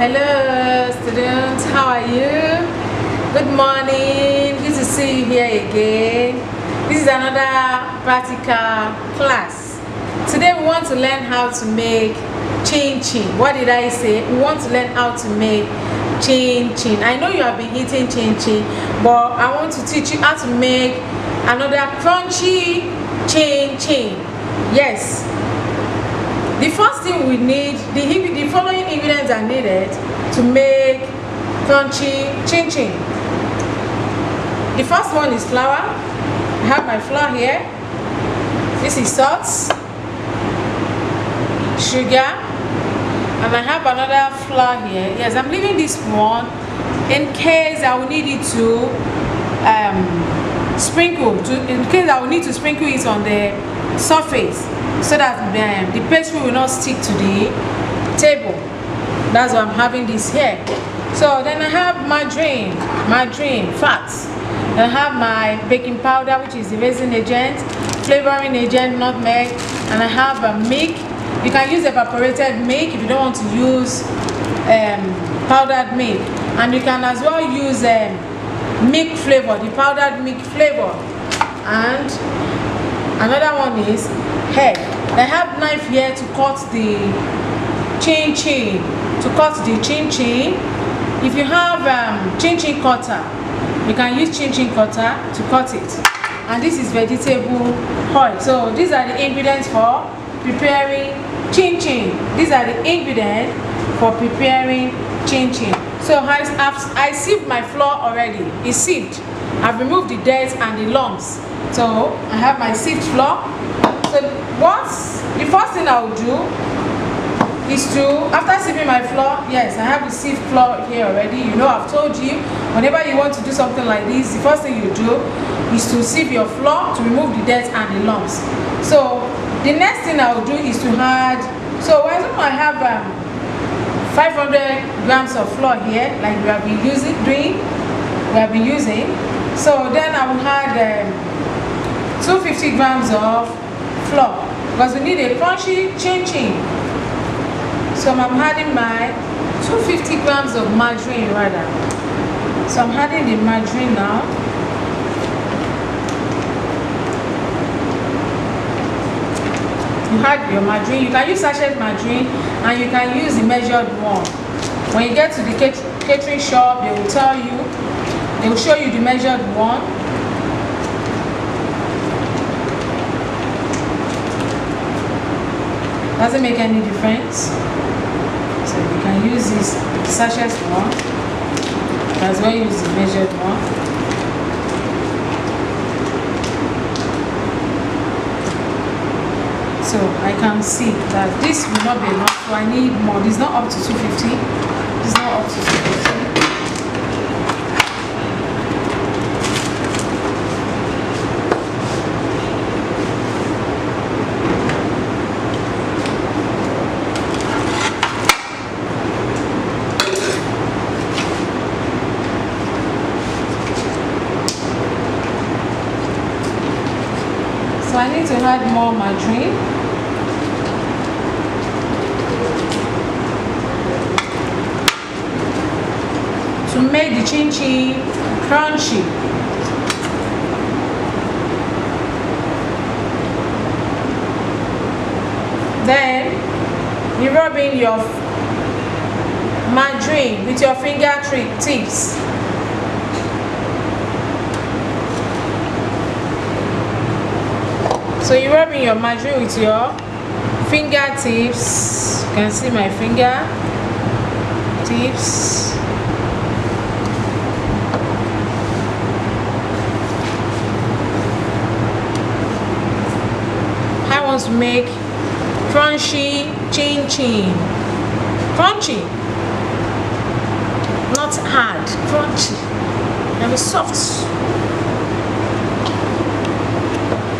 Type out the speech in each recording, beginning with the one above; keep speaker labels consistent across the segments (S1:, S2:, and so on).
S1: Hello students, how are you? Good morning, good to see you here again. This is another practical class. Today we want to learn how to make chin-chin. What did I say? We want to learn how to make chin-chin. I know you have been eating chin-chin, but I want to teach you how to make another crunchy chin-chin. Yes. The first thing we need, the following ingredients are needed to make crunchy chin-chin. The first one is flour. I have my flour here. This is salt, sugar, and I have another flour here. Yes, I'm leaving this one in case I will need it to sprinkle. In case I will need to sprinkle it on the surface, so that the pastry will not stick to the table. That's why I'm having this here. So then I have margarine, fat. Then I have my baking powder, which is the raising agent, flavoring agent, nutmeg, and I have milk. You can use evaporated milk if you don't want to use powdered milk, and you can as well use milk flavor, the powdered milk flavor. And another one is egg. I have knife here to cut the chin-chin. If you have chin-chin cutter, you can use chin-chin cutter to cut it. And this is vegetable oil. So these are the ingredients for preparing chin-chin. These are the ingredients for preparing chin-chin. So I sieved my flour already. It's sieved. I've removed the dirt and the lumps. So I have my sieved flour. So the first thing I will do is to, after sieving my flour, yes, I have the sieved flour here already. You know, I've told you, whenever you want to do something like this, the first thing you do is to sieve your flour to remove the dirt and the lumps. So the next thing I will do is to add, so I have 500 grams of flour here, like we have been using. So then I will add 250 grams of flour, because we need a crunchy chin-chin. So I'm adding my 250 grams of margarine rather. So I'm adding the margarine now. You add your margarine. You can use sachet margarine, and you can use the measured one. When you get to the catering shop, they will tell you, they will show you the measured one. Doesn't make any difference. So you can use this sachet one, as well use the measured one. So I can see that this will not be enough, so I need more. This is not up to 250. This is not up to 250. So I need to add more margarine. To make the chin-chin crunchy. Then you rub in your margarine with your fingertips. So you rub in your margarine with your fingertips. You can see my fingertips. I want to make crunchy chin-chin. Crunchy, not hard. Crunchy, very soft.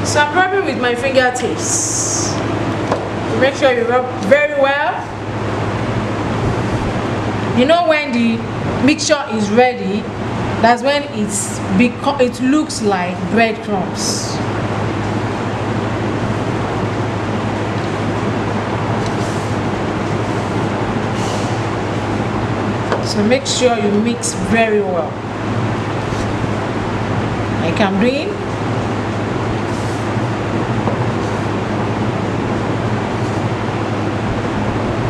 S1: So I'm rubbing with my fingertips. Make sure you rub very well. You know, when the mixture is ready, that's when it looks like breadcrumbs. So make sure you mix very well, like I'm doing.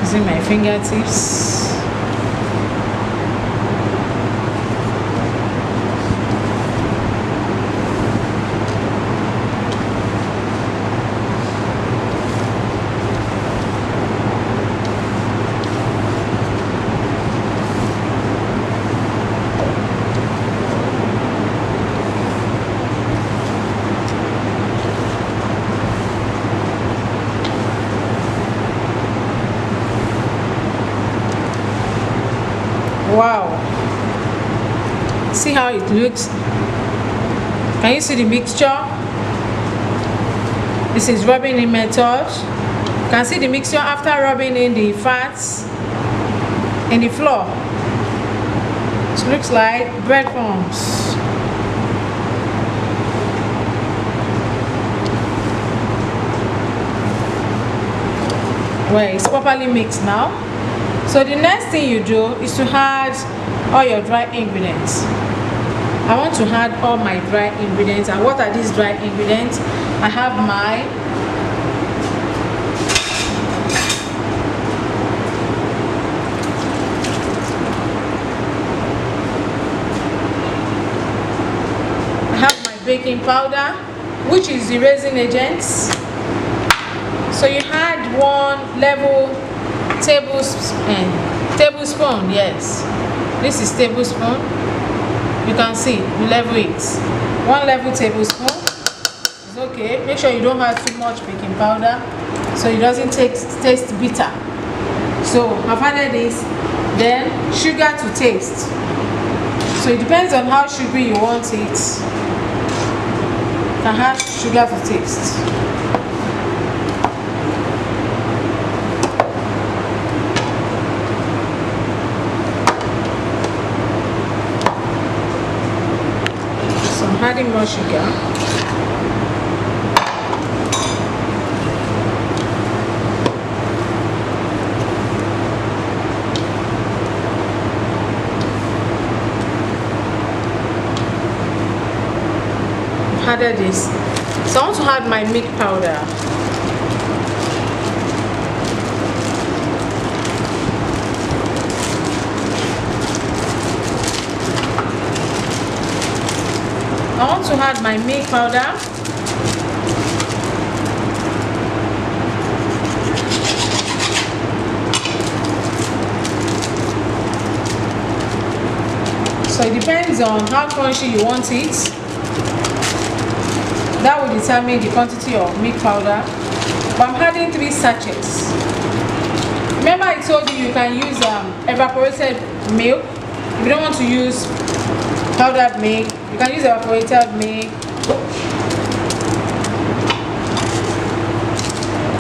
S1: Using my fingertips. Wow, see how it looks. Can you see the mixture? This is rubbing in method. You can see the mixture after rubbing in the fats in the flour. It looks like breadcrumbs. Well, it's properly mixed now. So the next thing you do is to add all your dry ingredients. I want to add all my dry ingredients. And what are these dry ingredients? I have my baking powder, which is the raising agents. So you add 1 level tablespoon. Yes, this is tablespoon. You can see you level it. 1 level tablespoon is okay. Make sure you don't add too much baking powder so it doesn't taste bitter. So I've added this. Then sugar to taste. So it depends on how sugary you want it. You can add sugar to taste. Adding more sugar. Added this. So I want to add my milk powder. I want to add my milk powder. So it depends on how crunchy you want it. That will determine the quantity of milk powder. But I'm adding 3 sachets. Remember I told you you can use evaporated milk. If you don't want to use powdered milk, you can use evaporated milk.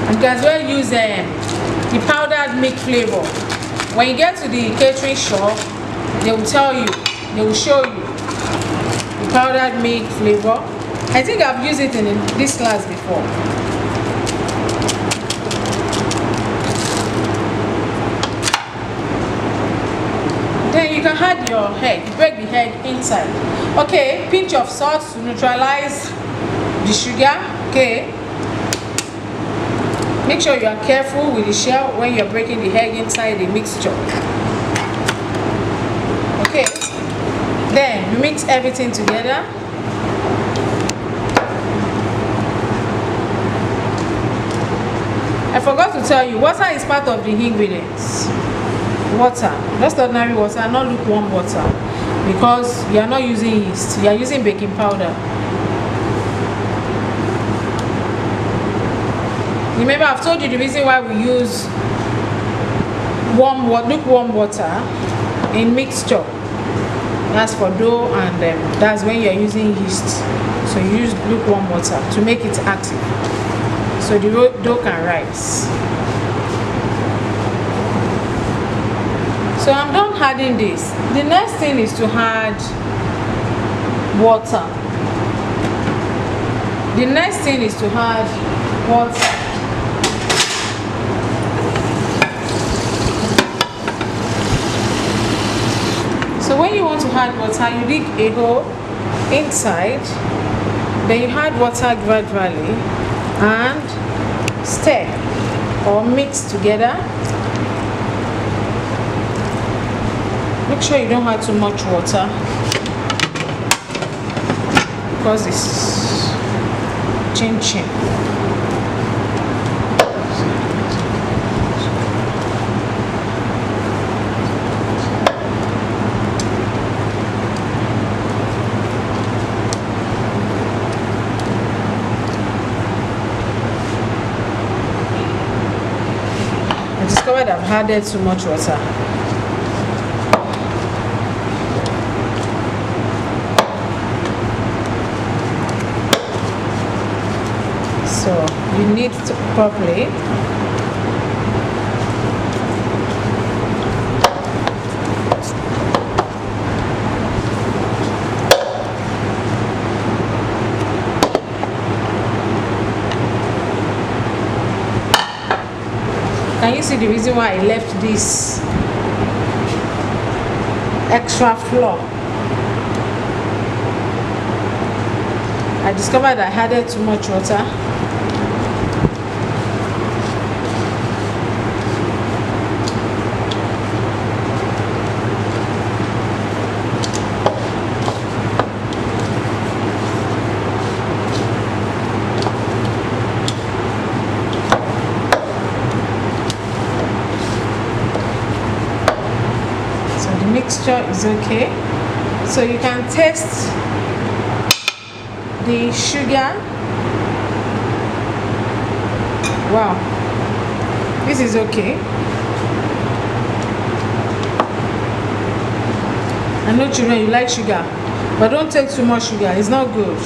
S1: And you can as well use the powdered milk flavor. When you get to the catering shop, they will tell you, they will show you the powdered milk flavor. I think I've used it in this class before. Then you can add your egg, break the egg inside. Okay, pinch of salt to neutralize the sugar. Okay, make sure you are careful with the shell when you're breaking the egg inside the mixture. Okay, then you mix everything together. I forgot to tell you, water is part of the ingredients. Water, just ordinary water, not lukewarm water, because you are not using yeast, you are using baking powder. Remember, I've told you the reason why we use lukewarm water in mixture. That's for dough, and that's when you are using yeast. So you use lukewarm water to make it active, so the dough can rise. So I'm done adding this. The next thing is to add water. The next thing is to add water. So when you want to add water, you dig a hole inside, then you add water gradually and stir or mix together. Make sure you don't add too much water because it's chin-chin. I discovered I've added too much water. So you knead properly. Can you see the reason why I left this extra flour? I discovered I added too much water. Mixture is okay, so you can taste the sugar. Wow, this is okay. I know children, you like sugar, but don't take too much sugar, it's not good.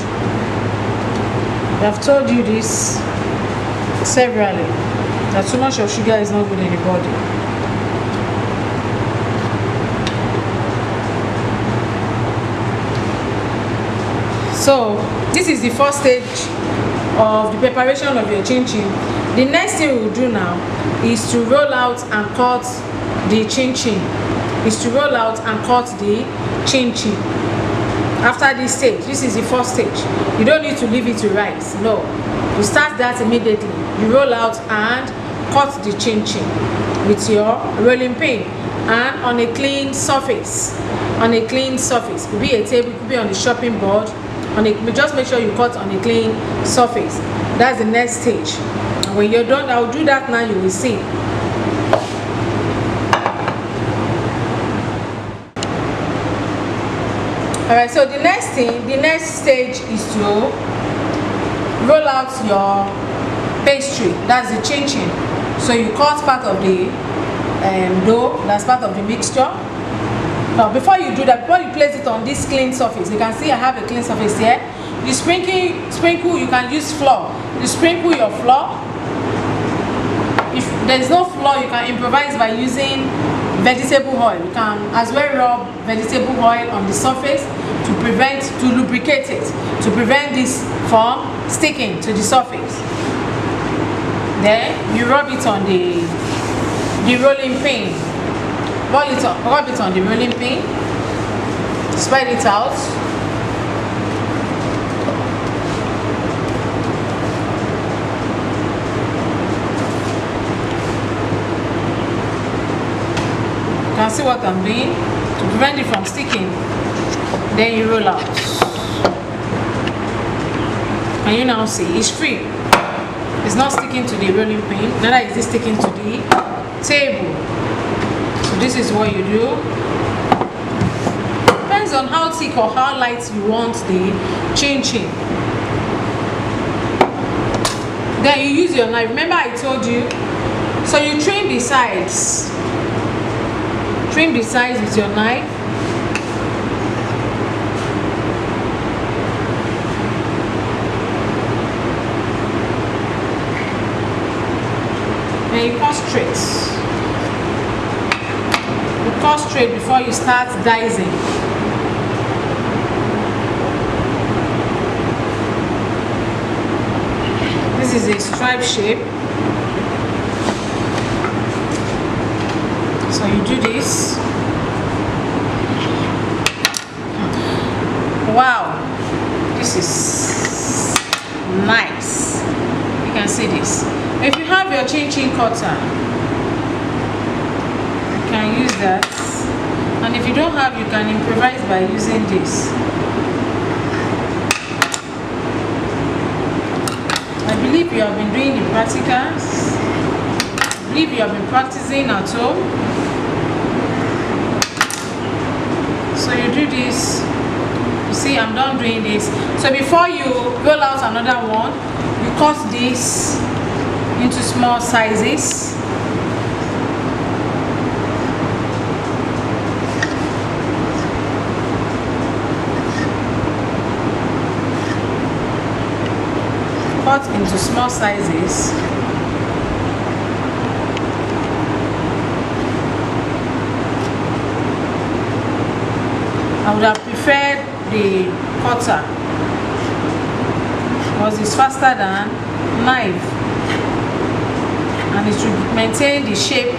S1: I've told you this severally, that too much of sugar is not good in the body. So this is the first stage of the preparation of your chin-chin. The next thing we will do now is to roll out and cut the chin-chin. After this stage, this is the first stage. You don't need to leave it to rise. No, you start that immediately. You roll out and cut the chin-chin with your rolling pin and on a clean surface. It could be a table, it could be on the chopping board. Just make sure you cut on a clean surface. That's the next stage. And when you're done, I'll do that now, you will see. Alright, so the next stage is to roll out your pastry. That's the chin-chin. So you cut part of the dough, that's part of the mixture. Now before you do that, before you place it on this clean surface, you can see I have a clean surface here. You sprinkle, you can use flour. You sprinkle your flour. If there's no flour, you can improvise by using vegetable oil. You can as well rub vegetable oil on the surface to lubricate it, to prevent this from sticking to the surface. Then you rub it on the rolling pin. Rub it on the rolling pin, spread it out. You can see what I'm doing to prevent it from sticking. Then you roll out. And you now see it's free. It's not sticking to the rolling pin, neither is it sticking to the table. This is what you do. Depends on how thick or how light you want the chin-chin. Then you use your knife. Remember I told you, so you trim the sides. Trim the sides with your knife. And you cut straight. Cut straight before you start dicing. This is a stripe shape. So you do this. Wow, this is nice. You can see this. If you have your chin cutter, you can use that, and if you don't have, you can improvise by using this. I believe you have been doing the practicals. I believe you have been practicing at home. So you do this. You see, I'm done doing this. So before you roll out another one, you cut this into small sizes. Cut into small sizes. I would have preferred the cutter because it's faster than knife, and it should maintain the shape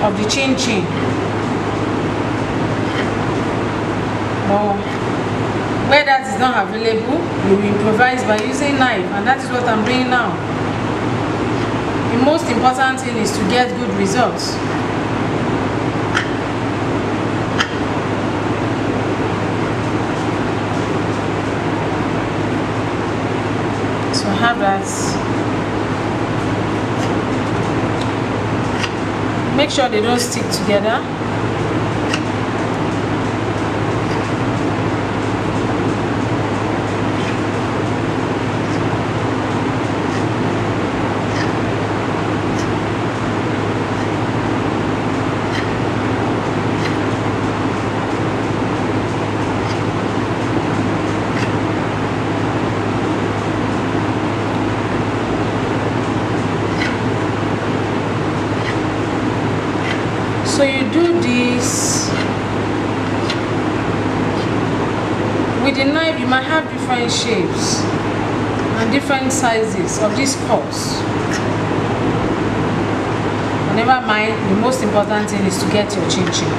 S1: of the chin. But where that is not available, you will improvise by using knife, and that is what I'm doing now. The most important thing is to get good results. So have that. Make sure they don't stick together. So you do this with the knife. You might have different shapes and different sizes of these cuts. But never mind, the most important thing is to get your chin.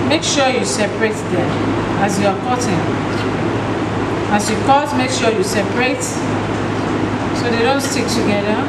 S1: Make sure you separate them as you are cutting. As you cut, make sure you separate so they don't stick together.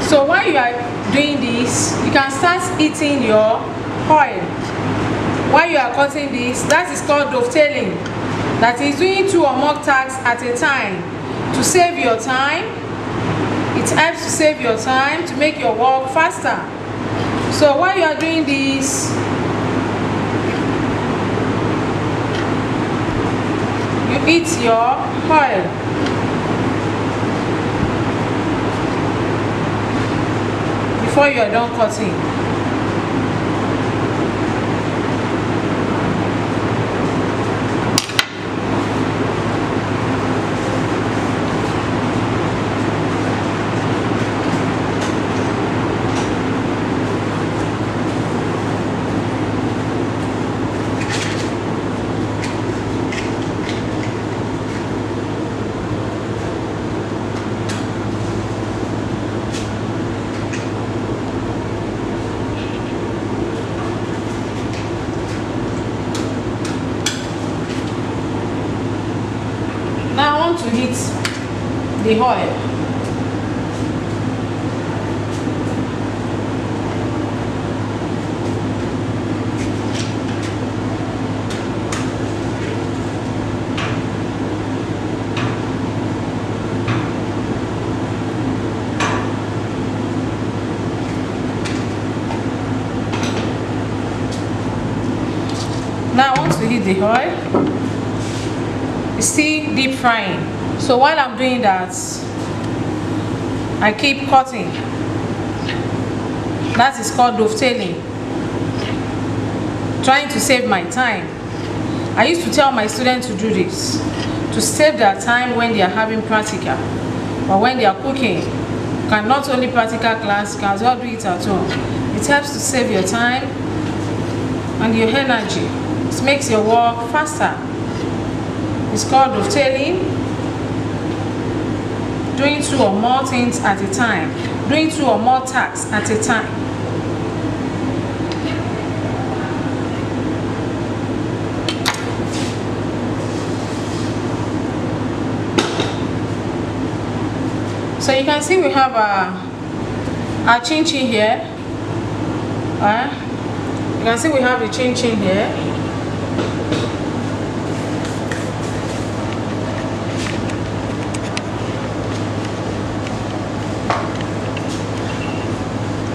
S1: So while you are doing this, you can start eating your oil. While you are cutting this, that is called dovetailing. That is doing 2 or more tasks at a time to save your time. It helps to save your time, to make your work faster. So while you are doing this, you eat your oil. Before you are done cutting. the oil. Now I want to heat the oil. It's still deep frying. So while I'm doing that, I keep cutting. That is called dovetailing. Trying to save my time. I used to tell my students to do this, to save their time when they are having practical or when they are cooking. You can not only practical class, you can as well do it at home. It helps to save your time and your energy. It makes your work faster. It's called dovetailing. Doing 2 or more things at a time. Doing 2 or more tasks at a time. So you can see we have our chin chin here. You can see we have the chin chin here.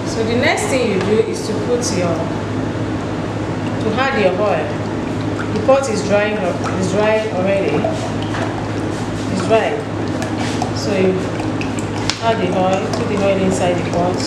S1: So the next thing you do is to add your oil. The pot is dry already. It's dry. So you add the oil, put the oil inside the pot.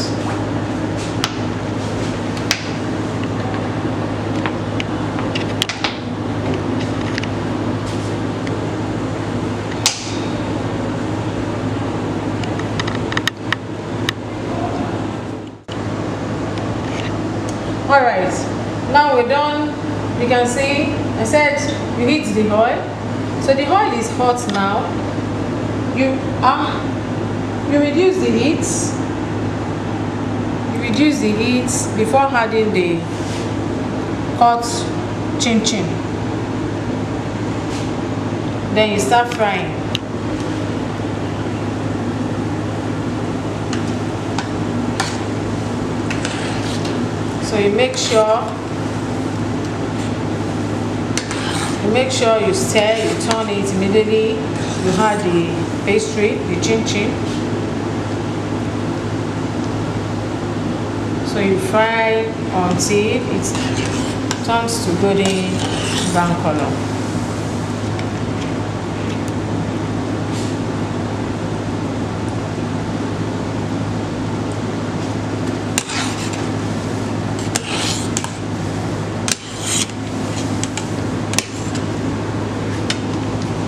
S1: Alright, now we're done. You can see I said you heat the oil. So the oil is hot now. You reduce the heat. You reduce the heat before adding the hot chin chin. Then you start frying. So you make sure you stir, you turn it immediately. You add the pastry, the chin chin. So you fry until it turns to golden brown color.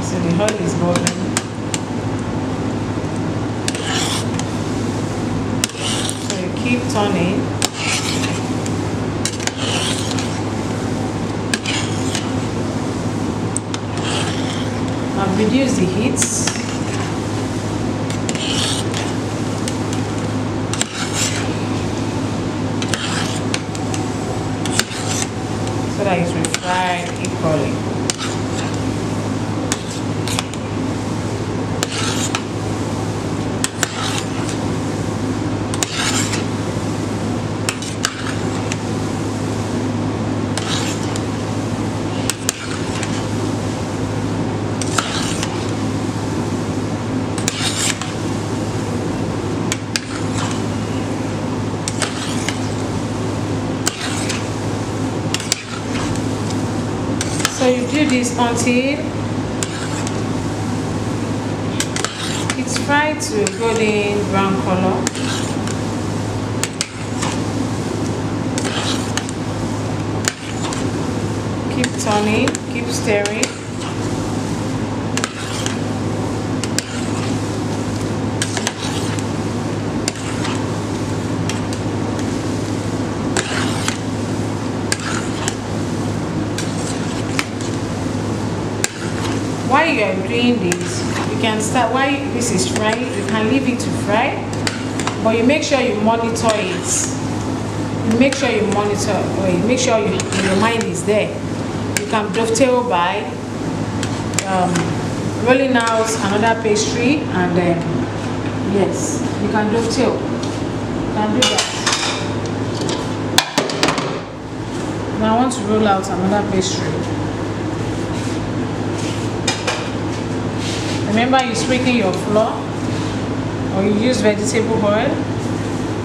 S1: So the oil is boiling. So you keep turning. I've reduced the heat. So that it will fry equally. So you do this until it's fried to a golden brown color. Keep turning, keep stirring. While you are doing this, you can start, while this is frying, you can leave it to fry, but you make sure you monitor it. You make sure you monitor, or you make sure your mind is there. You can dovetail by rolling out another pastry, and then yes, you can dovetail. You can do that. Now I want to roll out another pastry. Remember, you sprinkle your flour or you use vegetable oil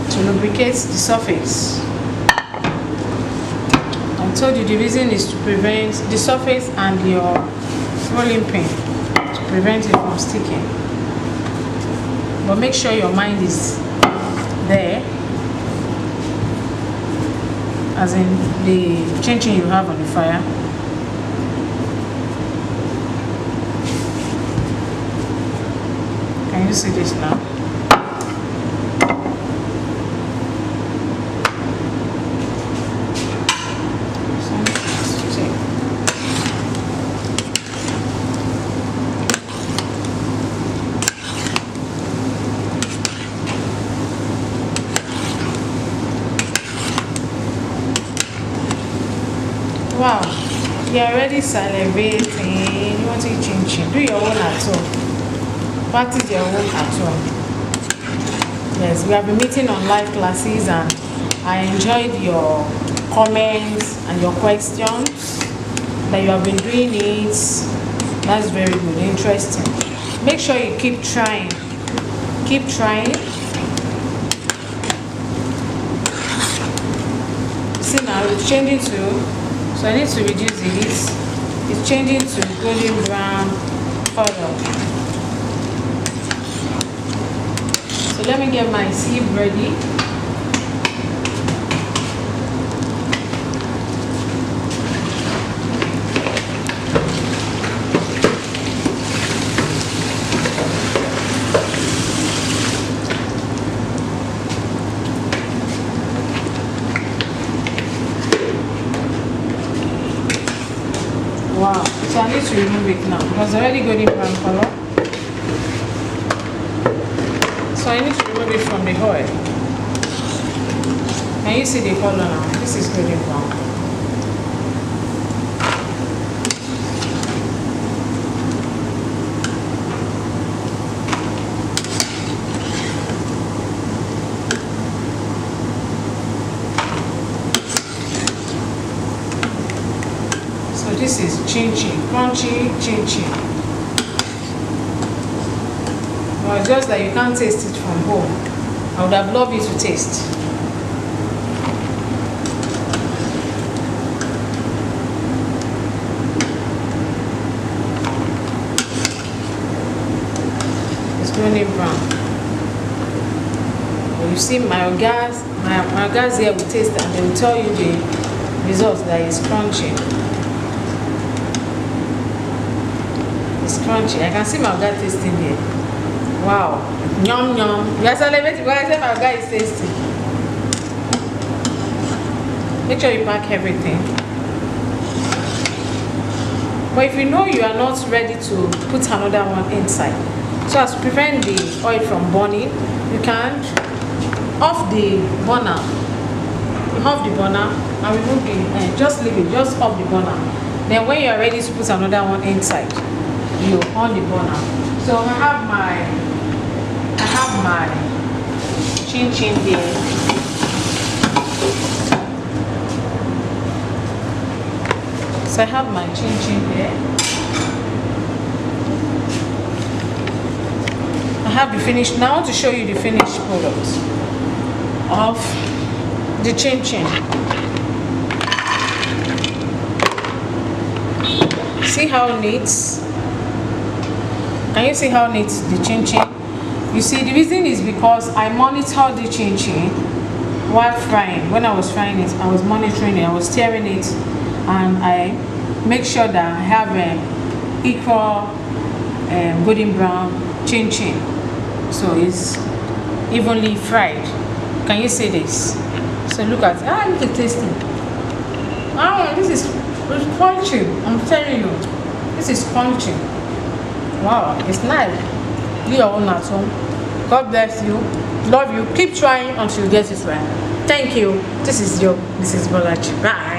S1: to lubricate the surface. I told you the reason is to prevent the surface and your rolling pin, to prevent it from sticking. But make sure your mind is there, as in the chin-chin you have on the fire. Can you see this now? Wow, you're already salivating. You want to eat chin-chin? Do your own at home. Practice your own at home. Yes, we have been meeting on live classes, and I enjoyed your comments and your questions that you have been doing it. That's very good, interesting. Make sure you keep trying. Keep trying. See now, it's changing to. So I need to reduce this. It's changing to golden brown color. So let me get my sieve ready. Wow, so I need to remove it now because it's already golden brown color. So I need to remove it from the oil. Can you see the color now? This is golden brown. This is chin-chin, crunchy chin-chin. Well, just that you can't taste it from home. I would have loved you to taste. It's golden brown. Well, you see, my guys here will taste and they will tell you the results that is crunchy. It's crunchy. I can see my guy tasting here. Wow. Yum yum. You are celebrating because I said my guy is tasty. Make sure you pack everything. But if you know you are not ready to put another one inside, so as to prevent the oil from burning, you can off the burner. Off the burner and remove the just leave it, just off the burner. Then when you are ready to put another one inside, you on the burner. So I have my chin-chin here. So I have my chin-chin here. I have the finished. Now I want to show you the finished product of the chin-chin. See how neat? Can you see how neat the chin-chin? You see, the reason is because I monitored the chin-chin while frying. When I was frying it, I was monitoring it, I was stirring it, and I make sure that I have an equal golden brown chin-chin. So it's evenly fried. Can you see this? So look at it. I need to taste it. This is crunchy. I'm telling you, this is crunchy. Wow, it's nice. Do your own at home. God bless you. Love you. Keep trying until you get it right. Thank you. This is Bolaji. Bye.